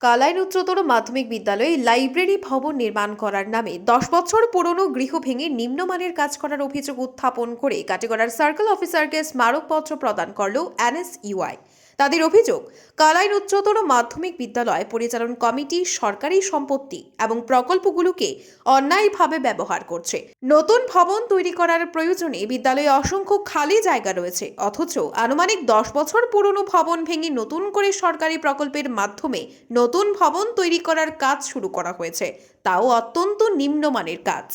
কালাইন উচ্চতর মাধ্যমিক বিদ্যালয়ে লাইব্রেরি ভবন নির্মাণ করার নামে 10 বছর পুরনো গৃহ ভেঙে নিম্নমানের কাজ করার অভিযোগ উত্থাপন করে কাটিগড়ার সার্কেল অফিসারকে স্মারকপত্র প্রদান করল এনএসইউআই। তাদের অভিযোগ, কালাইন উচ্চতর মাধ্যমিক বিদ্যালয় পরিচালন কমিটি সরকারি সম্পত্তি এবং প্রকল্পগুলোকে অন্যায়ভাবে ব্যবহার করছে। নতুন ভবন তৈরি করার প্রয়োজনে বিদ্যালয়ে অসংখ্য খালি জায়গা রয়েছে, অথচ আনুমানিক 10 বছর পুরনো ভবন ভেঙে নতুন করে সরকারি প্রকল্পের মাধ্যমে নতুন ভবন তৈরি করার কাজ শুরু করা হয়েছে, তাও অত্যন্ত নিম্নমানের কাজ।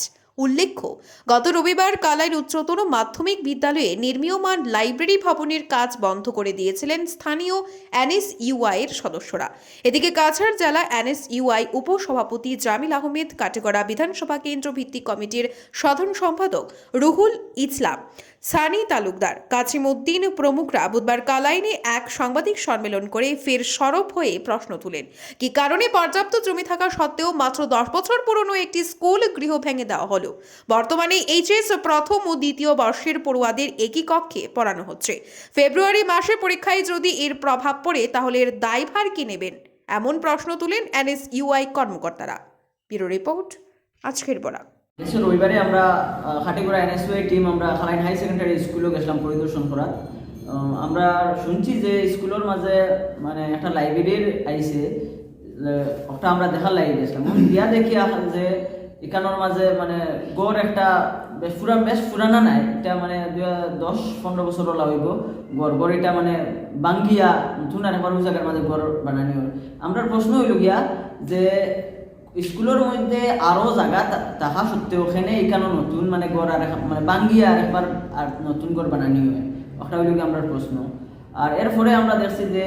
উল্লেখ্য, গত রবিবার কালাইন উচ্চতর মাধ্যমিক বিদ্যালয়ে নির্মীয়মান লাইব্রেরি ভবনের কাজ বন্ধ করে দিয়েছিলেন স্থানীয় এনএসইউআই এর সদস্যরা। এদিকে কাছাড় জেলা এনএসইউআই উপসভাপতি জামিল আহমেদ, কাটিগড়া বিধানসভা কেন্দ্র ভিত্তিক কমিটির সাধারণ সম্পাদক রুহুল ইসলাম, সানি তালুকদার, কাছিমউদ্দিন প্রমুখরা বুধবার কালাইনে এক সাংবাদিক সম্মেলন করে ফের সরব হয়ে প্রশ্ন তুলেন, কি কারণে পর্যাপ্ত জমি থাকা সত্ত্বেও মাত্র 10 বছর পুরনো একটি স্কুল গৃহ ভেঙে দেওয়া হলো। বর্তমানে এইচএস প্রথম ও দ্বিতীয় বর্ষের পড়ুয়াদের একই কক্ষে পড়ানো হচ্ছে। ফেব্রুয়ারি মাসে পরীক্ষায় যদি এর প্রভাব পড়ে তাহলে এর দায়ভার কে নেবেন, এমন প্রশ্ন তুলেন এনএসইউআই কর্মকর্তারা। ব্যুরো রিপোর্ট, আজকের বরাক। রবিবারে আমরা খাটিগড়া এনএসইউআই টিম আমরা খালাইন হাই সেকেন্ডারি স্কুলও গেছিলাম পরিদর্শন করা। আমরা শুনছি যে স্কুলের মাঝে মানে একটা লাইব্রেরির আইছে, ওটা আমরা দেখার লাগি গেছিলাম। দিয়া দেখি যে এখানোর মাঝে মানে গড় একটা বেশ পুরানা নাই, এটা মানে 10-15 বছর লাগব গড় এটা মানে বাঙ্গিয়া নতুন আর একবার জায়গার মাঝে গড় বানানি হয়। আমরা প্রশ্ন হইল গিয়া যে স্কুলের মধ্যে আরো জায়গা থাকা সত্ত্বেও ওখানে এখানে নতুন মানে গড় আর মানে বাঙ্গিয়া আর একবার আর নতুন গড় বানানি হয়, ওটা হইল গিয়ে আমরা প্রশ্ন। আর এরপরে আমরা দেখছি যে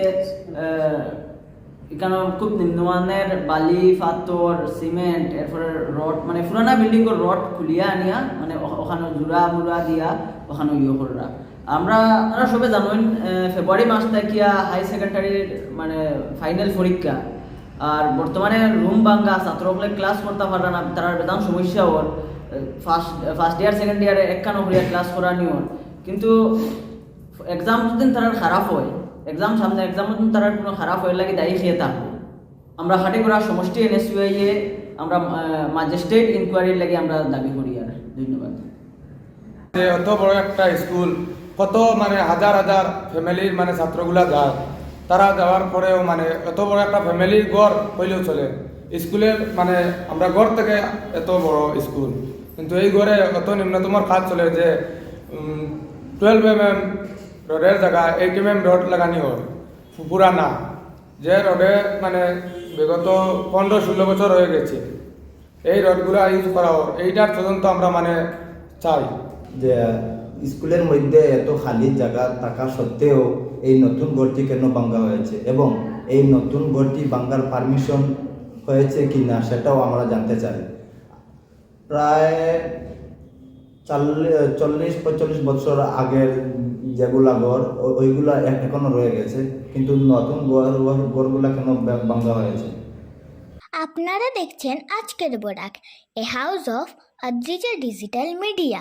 এখানে খুব নিম্নমানের বালি, পাথর, সিমেন্ট, এরপরে রড মানে পুরানা বিল্ডিং রড খুলিয়া আনিয়া মানে ওখানে জোড়া মুড়া দিয়া ওখানে করা। আমরা সবে জানেন ফেব্রুয়ারি মাস থাকিয়া হাই সেকেন্ডারির মানে ফাইনাল পরীক্ষা, আর বর্তমানে রুম ভাঙ্গা, ছাত্রসকলে ক্লাস করতে পারে না, তারা বেদান সমস্যা ওর ফার্স্ট ইয়ার সেকেন্ড ইয়ারে একখানো করিয়া ক্লাস করা নিয়র। কিন্তু এক্সাম যদি তারা খারাপ হয়, এক্সাম সামনে এক্সাম তারা কোনো খারাপ হয়ে লাগে দায়ী খেয়ে থাকবো। আমরা খাটিগড়া সমষ্টি এনএসইউআই এ আমরা ম্যাজিস্ট্রেট ইনকোয়ারির লাগে আমরা দাবি করি। আর ধন্যবাদ। অত বড় একটা স্কুল, কত মানে হাজার হাজার ফ্যামিলির মানে ছাত্রগুলা যায়, তারা যাওয়ার পরেও মানে এত বড় একটা ফ্যামিলির গড় হইলেও চলে। স্কুলের মানে আমরা গড় থেকে এত বড় স্কুল, কিন্তু এই গড়ে অত নিম্নতম কাজ চলে যে 12 mm রোডের জায়গায় 8 mm রোড লাগানি হয় পুরানা, যে রোডে মানে বিগত 15-16 বছর হয়ে গেছে এই রোডগুলো ইউজ করা হয়। এইটার তদন্ত আমরা মানে চাই যে স্কুলের মধ্যে এত খালি জায়গা থাকা সত্ত্বেও এই নতুন ঘরটি কেন ভাঙ্গা হয়েছে এবং এই নতুন ঘরটি ভাঙ্গার পারমিশন হয়েছে কি না সেটাও আমরা জানতে চাই। প্রায় 40-45 বছর আগের যেগুলা ঘর ওইগুলা এখনো রয়ে গেছে, কিন্তু নতুন ঘরগুলা কেন ভাঙ্গা হয়েছে। আপনারা দেখছেন আজকের Barak, a house of Adrija digital media.